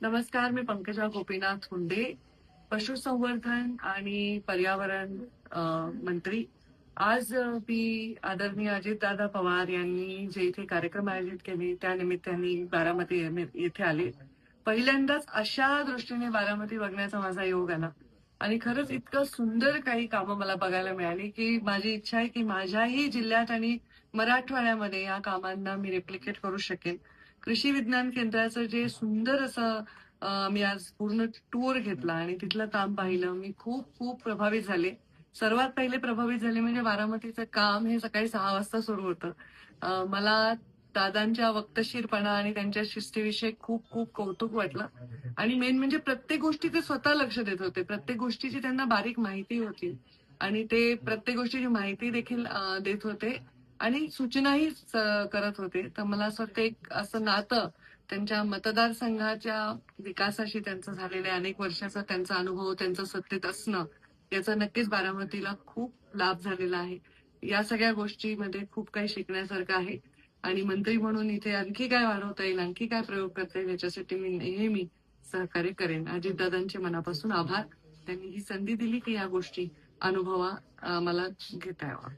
नमस्कार, मी पंकजा गोपीनाथ हुंडे, पशुसंवर्धन आणि पर्यावरण मंत्री. आज मी आदरणीय अजितदादा पवार यांनी जे इथे कार्यक्रम आयोजित केले त्या निमित्ताने बारामती येथे आले. पहिल्यांदाच अशा दृष्टीने बारामती बघण्याचा माझा योग आला आणि खरंच इतकं सुंदर काही कामं मला बघायला मिळाली की माझी इच्छा आहे की माझ्याही जिल्ह्यात आणि मराठवाड्यामध्ये या कामांना मी रेप्लिकेट करू शकेन. कृषी विज्ञान केंद्राचं जे सुंदर असं मी आज पूर्ण टूर घेतला आणि तिथलं काम पाहिलं. मी खूप खूप प्रभावित झाले. सर्वात पहिले प्रभावित झाले म्हणजे बारामतीचं काम हे सकाळी 6 वाजता सुरू होतं. मला दादांच्या वक्तशीरपणा आणि त्यांच्या शिस्तीविषयी खूप खूप कौतुक वाटलं आणि मेन म्हणजे प्रत्येक गोष्टी ते स्वतः लक्ष देत होते. प्रत्येक गोष्टीची त्यांना बारीक माहिती होती आणि ते प्रत्येक गोष्टीची माहिती देखील देत होते आणि सूचनाही करत होते. तर मला असं वाटतं एक असं नातं त्यांच्या मतदारसंघाच्या विकासाशी त्यांचं झालेलं आहे. अनेक वर्षाचा त्यांचा अनुभव, त्यांचं सत्तेत असणं याचा नक्कीच बारामतीला खूप लाभ झालेला आहे. या सगळ्या गोष्टीमध्ये खूप काही शिकण्यासारखं आहे आणि मंत्री म्हणून इथे आणखी काय वाढवता येईल, आणखी काय प्रयोग करता येईल याच्यासाठी मी नेहमी सहकार्य करेन. अजितदादांचे मनापासून आभार. त्यांनी ही संधी दिली की या गोष्टी मला घेता यावा.